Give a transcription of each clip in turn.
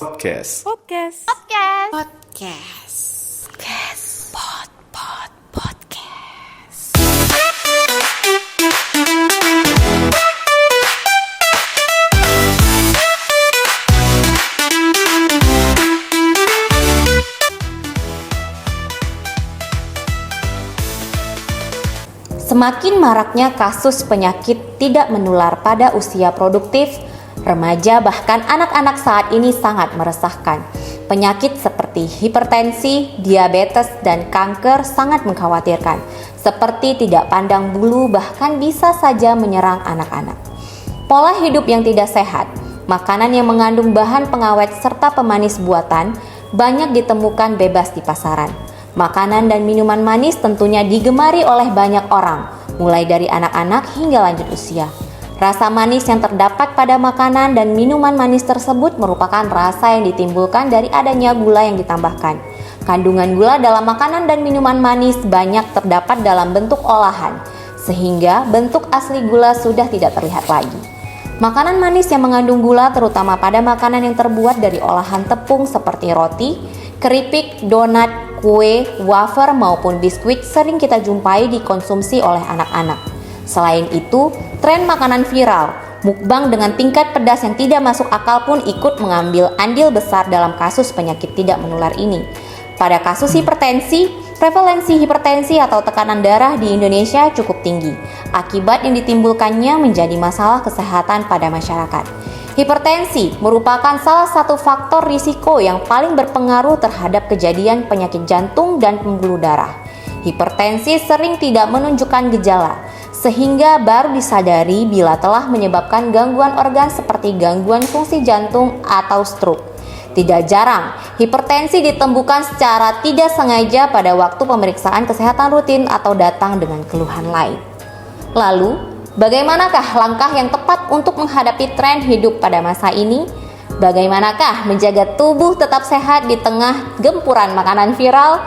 Podcast. Podcast. Podcast. Podcast. Podcast. Podcast. Semakin maraknya kasus penyakit tidak menular pada usia produktif, remaja bahkan anak-anak saat ini sangat meresahkan. Penyakit seperti hipertensi, diabetes, dan kanker sangat mengkhawatirkan. Seperti tidak pandang bulu bahkan bisa saja menyerang anak-anak. Pola hidup yang tidak sehat, makanan yang mengandung bahan pengawet serta pemanis buatan banyak ditemukan bebas di pasaran. Makanan dan minuman manis tentunya digemari oleh banyak orang, mulai dari anak-anak hingga lanjut usia. Rasa manis yang terdapat pada makanan dan minuman manis tersebut merupakan rasa yang ditimbulkan dari adanya gula yang ditambahkan. Kandungan gula dalam makanan dan minuman manis banyak terdapat dalam bentuk olahan, sehingga bentuk asli gula sudah tidak terlihat lagi. Makanan manis yang mengandung gula terutama pada makanan yang terbuat dari olahan tepung seperti roti, keripik, donat, kue, wafer maupun biskuit sering kita jumpai dikonsumsi oleh anak-anak. Selain itu, tren makanan viral, mukbang dengan tingkat pedas yang tidak masuk akal pun ikut mengambil andil besar dalam kasus penyakit tidak menular ini. Pada kasus hipertensi, prevalensi hipertensi atau tekanan darah di Indonesia cukup tinggi. Akibat yang ditimbulkannya menjadi masalah kesehatan pada masyarakat. Hipertensi merupakan salah satu faktor risiko yang paling berpengaruh terhadap kejadian penyakit jantung dan pembuluh darah. Hipertensi sering tidak menunjukkan gejala, sehingga baru disadari bila telah menyebabkan gangguan organ seperti gangguan fungsi jantung atau stroke. Tidak jarang, hipertensi ditemukan secara tidak sengaja pada waktu pemeriksaan kesehatan rutin atau datang dengan keluhan lain. Lalu, bagaimanakah langkah yang tepat untuk menghadapi tren hidup pada masa ini? Bagaimanakah menjaga tubuh tetap sehat di tengah gempuran makanan viral?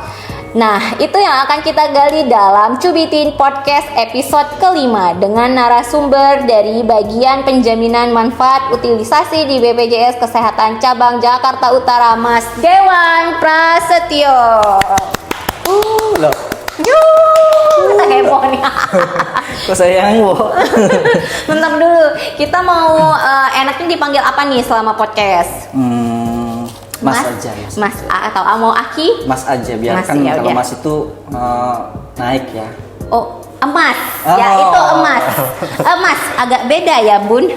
Nah, itu yang akan kita gali dalam Cubitin Podcast episode kelima dengan narasumber dari bagian penjaminan manfaat utilisasi di BPJS Kesehatan Cabang Jakarta Utara, Mas Dewan Prasetyo. Loh, Kita heboh nih. kok saya yang wo? Bentar dulu, kita mau enaknya dipanggil apa nih selama podcast? Mas aja, Mas A atau mau Aki? Mas aja, biar Mas, kan ya kalau udah. Mas itu naik ya. Oh, emas. Oh. Ya, itu emas. Emas agak beda ya, Bun.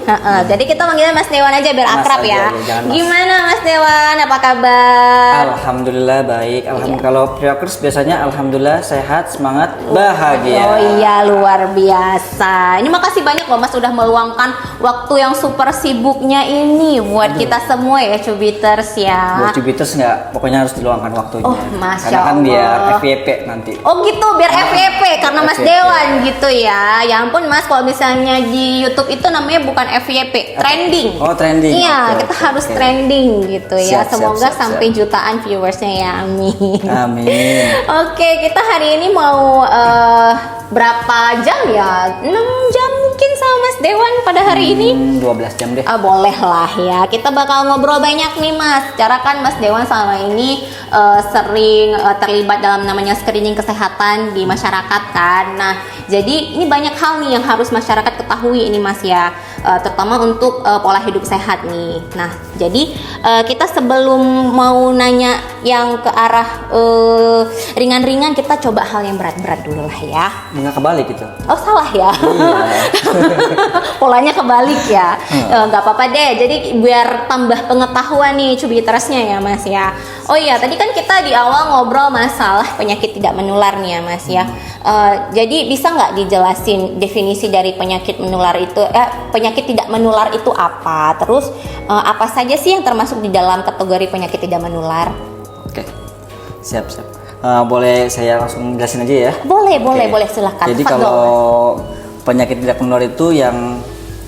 Jadi kita manggilnya Mas Dewan aja biar Mas akrab aja, ya. ya, jangan Mas. Gimana Mas Dewan? Apa kabar? Alhamdulillah baik. Kalau pre-workers biasanya alhamdulillah sehat, semangat, bahagia. Oh iya, luar biasa. Ini makasih banyak loh Mas udah meluangkan waktu yang super sibuknya ini buat kita semua ya, Cubiters ya. Buat Jupiters nggak, pokoknya harus diluangkan waktunya. Oh, Masya Karena kan Allah. biar FYP nanti. Oh gitu, biar FYP karena Mas FYP. Dewan gitu ya. Ya ampun Mas, kalau misalnya di YouTube itu namanya bukan FYP, trending. Oh, trending. Iya, Oke, kita oke, harus oke. trending gitu ya. Siap, Semoga siap, sampai siap. jutaan viewersnya ya, amin. Amin. Oke, kita hari ini mau berapa jam ya? 6 jam mungkin sama Mas Dewan pada hari ini. 12 jam deh. Boleh lah ya, kita bakal ngobrol banyak nih Mas. Cara kan Mas Dewan selama ini sering terlibat dalam namanya screening kesehatan di masyarakat kan. Nah, jadi ini banyak hal nih yang harus masyarakat ketahui ini Mas ya, terutama untuk pola hidup sehat nih. Nah, jadi kita sebelum mau nanya yang ke arah ringan-ringan, kita coba hal yang berat-berat dulu lah ya. Nggak kebalik gitu. Oh salah ya, Iya. polanya kebalik ya. Nggak apa-apa deh, jadi biar tambah pengetahuan nih Cubitersnya ya Mas ya. Oh iya, tadi kan kita di awal ngobrol masalah penyakit tidak menular nih ya Mas ya. Jadi bisa nggak dijelasin definisi dari penyakit menular itu, penyakit tidak menular itu apa? Terus apa saja sih yang termasuk di dalam kategori penyakit tidak menular? Oke. Siap. Boleh saya langsung jelasin aja ya? Boleh, Oke. silakan. Jadi Tafadhol. kalau penyakit tidak menular itu yang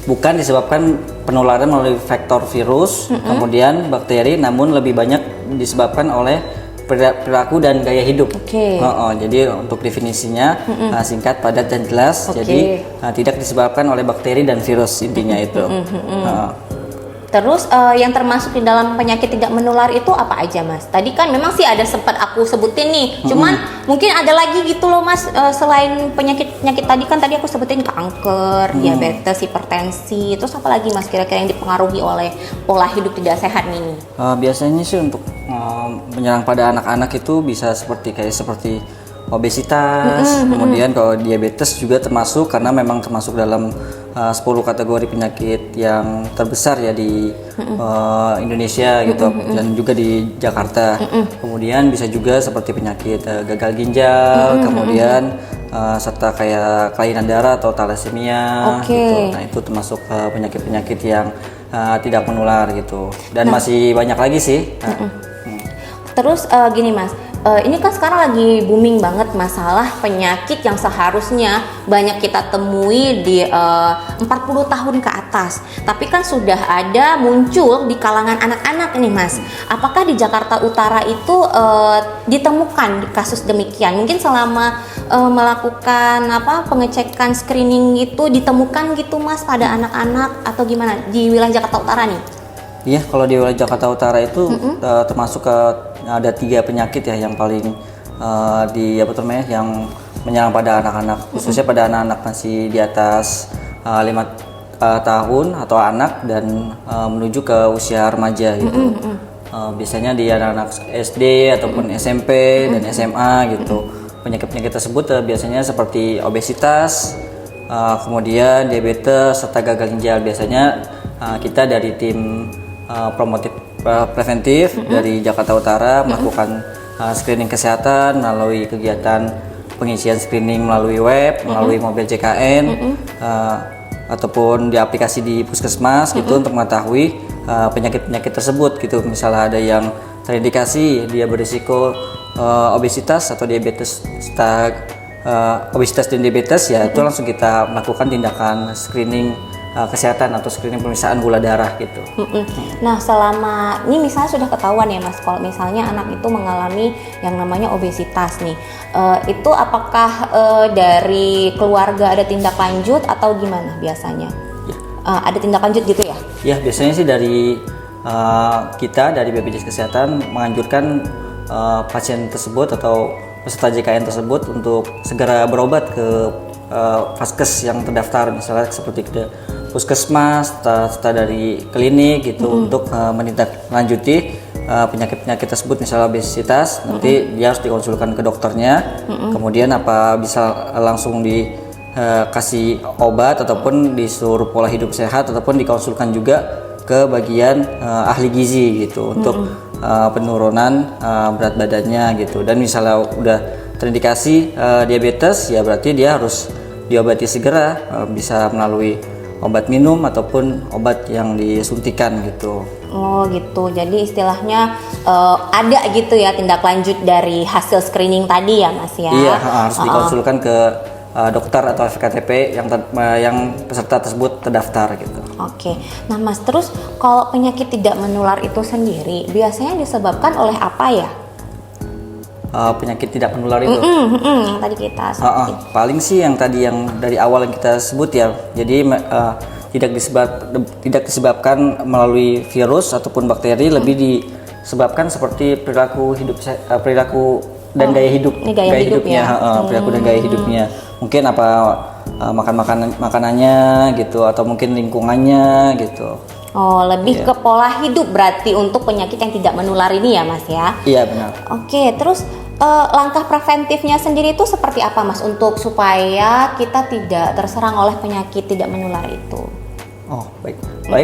bukan disebabkan penularan melalui faktor virus, kemudian bakteri, namun lebih banyak disebabkan oleh perilaku dan gaya hidup. Oke. Jadi untuk definisinya singkat, padat dan jelas. Oke. Jadi tidak disebabkan oleh bakteri dan virus intinya itu. Terus yang termasuk di dalam penyakit tidak menular itu apa aja Mas? Tadi kan memang sih ada sempat aku sebutin nih, cuman mungkin ada lagi gitu loh Mas, selain penyakit tadi kan tadi aku sebutin kanker, diabetes, hipertensi, terus apa lagi Mas kira-kira yang dipengaruhi oleh pola hidup tidak sehat ini? Biasanya sih untuk menyerang pada anak-anak itu bisa seperti obesitas, kemudian kalau diabetes juga termasuk karena memang termasuk dalam 10 kategori penyakit yang terbesar ya di Indonesia gitu dan juga di Jakarta. Kemudian bisa juga seperti penyakit gagal ginjal, kemudian serta kayak kelainan darah atau thalassemia gitu. Nah, itu termasuk penyakit-penyakit yang tidak menular gitu. Dan masih banyak lagi sih. Terus gini Mas, ini kan sekarang lagi booming banget masalah penyakit yang seharusnya banyak kita temui di 40 tahun ke atas. Tapi kan sudah ada muncul di kalangan anak-anak ini Mas. Apakah di Jakarta Utara itu ditemukan kasus demikian? Mungkin selama melakukan pengecekan screening itu ditemukan gitu Mas pada anak-anak atau gimana di wilayah Jakarta Utara nih? Iya, kalau di wilayah Jakarta Utara itu termasuk ada 3 penyakit ya yang paling yang menyerang pada anak-anak, khususnya pada anak-anak masih di atas 5 tahun atau anak dan menuju ke usia remaja gitu. Biasanya di anak-anak SD ataupun SMP dan SMA gitu. Penyakit-penyakit tersebut biasanya seperti obesitas, kemudian diabetes serta gagal ginjal. Biasanya kita dari tim promotif preventif dari Jakarta Utara melakukan screening kesehatan melalui kegiatan pengisian screening melalui web, melalui mobil JKN ataupun di aplikasi di puskesmas gitu untuk mengetahui penyakit-penyakit tersebut gitu. Misalnya ada yang terindikasi dia berisiko obesitas atau diabetes, obesitas dan diabetes ya itu langsung kita melakukan tindakan screening kesehatan atau screening pemeriksaan gula darah gitu. Nah selama ini misalnya sudah ketahuan ya Mas, kalau misalnya anak itu mengalami yang namanya obesitas nih, itu apakah dari keluarga ada tindak lanjut atau gimana biasanya? Ya. Ada tindak lanjut gitu ya? Ya biasanya sih dari kita dari BPJS Kesehatan menganjurkan pasien tersebut atau peserta JKN tersebut untuk segera berobat ke vaskes yang terdaftar, misalnya seperti ke puskesmas, serta dari klinik gitu untuk menindaklanjuti penyakit-penyakit tersebut, misalnya obesitas. Nanti dia harus dikonsulkan ke dokternya, kemudian apa bisa langsung dikasih obat ataupun disuruh pola hidup sehat ataupun dikonsulkan juga ke bagian ahli gizi gitu untuk penurunan berat badannya gitu. Dan misalnya udah terindikasi diabetes ya berarti dia harus diobati segera, bisa melalui obat minum ataupun obat yang disuntikan gitu. Oh gitu, jadi istilahnya ada gitu ya tindak lanjut dari hasil screening tadi ya Mas ya? Iya, harus dikonsulkan ke dokter atau FKTP yang peserta tersebut terdaftar gitu. Oke, nah Mas terus kalau penyakit tidak menular itu sendiri biasanya disebabkan oleh apa ya? Penyakit tidak menular itu yang tadi kita sebutin. paling sih yang tadi yang dari awal yang kita sebut ya, jadi tidak disebabkan melalui virus ataupun bakteri, lebih disebabkan seperti perilaku dan gaya hidup, hidupnya perilaku dan gaya hidupnya, mungkin makan makanannya gitu atau mungkin lingkungannya gitu. Oh, lebih ke pola hidup berarti untuk penyakit yang tidak menular ini ya Mas ya? Iya benar. Oke, terus langkah preventifnya sendiri itu seperti apa Mas untuk supaya kita tidak terserang oleh penyakit tidak menular itu? Oh baik,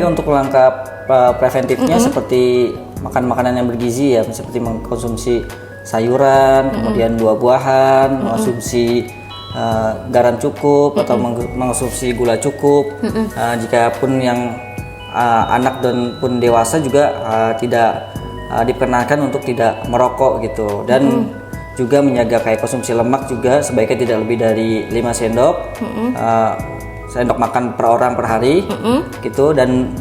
untuk langkah preventifnya seperti makan makanan yang bergizi ya, seperti mengkonsumsi sayuran, kemudian buah-buahan, mengkonsumsi garam cukup atau mengkonsumsi gula cukup. Jika pun yang anak dan pun dewasa juga tidak diperkenankan untuk tidak merokok gitu, dan juga menjaga kayak konsumsi lemak juga sebaiknya tidak lebih dari 5 sendok sendok makan per orang per hari gitu, dan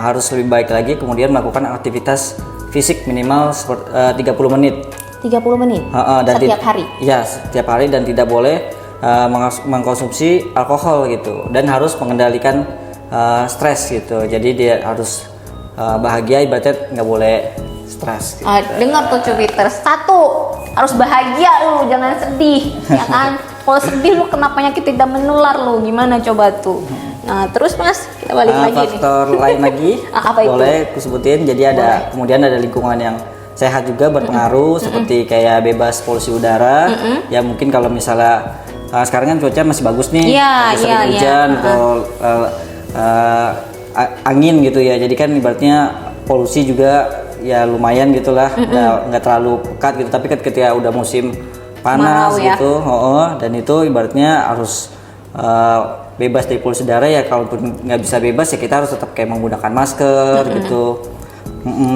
harus lebih baik lagi kemudian melakukan aktivitas fisik minimal 30 menit. 30 menit? Dan setiap hari? Ya, setiap hari, dan tidak boleh mengkonsumsi alkohol gitu, dan harus mengendalikan stres gitu. Jadi dia harus bahagia, ibaratnya nggak boleh stres. Gitu. Dengar tuh Cubiter, 1 harus bahagia lu, jangan sedih, ya kan? Kalau sedih lu kena penyakit tidak menular lu, gimana coba tuh? Nah terus Mas, kita balik lagi nih. Faktor lain lagi, Apa itu? boleh aku sebutin. Jadi kemudian ada lingkungan yang sehat juga berpengaruh, seperti kayak bebas polusi udara. Ya mungkin kalau misalnya sekarang kan cuaca masih bagus nih, sering hujan atau angin gitu ya. Jadi kan ibaratnya polusi juga ya lumayan gitulah, nggak terlalu pekat gitu. Tapi kan ketika udah musim panas gitu, dan itu ibaratnya harus bebas dari polusi udara ya. Kalaupun nggak bisa bebas ya kita harus tetap kayak menggunakan masker gitu.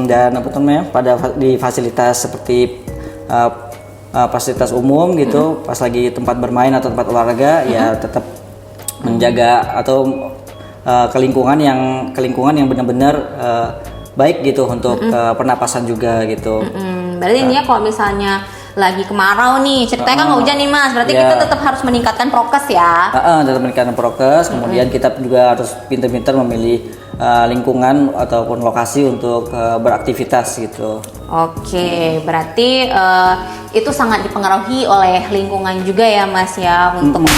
Dan apa namanya di fasilitas seperti fasilitas umum gitu, pas lagi tempat bermain atau tempat olahraga ya tetap menjaga atau kelingkungan yang benar-benar baik gitu untuk pernapasan juga gitu. Berarti ini ya kalau misalnya lagi kemarau nih, ceritanya kan nggak hujan nih Mas, berarti kita tetap harus meningkatkan prokes ya. Tetap meningkatkan prokes, kemudian kita juga harus pintar-pintar memilih lingkungan ataupun lokasi untuk beraktivitas gitu. Oke, berarti itu sangat dipengaruhi oleh lingkungan juga ya Mas ya untuk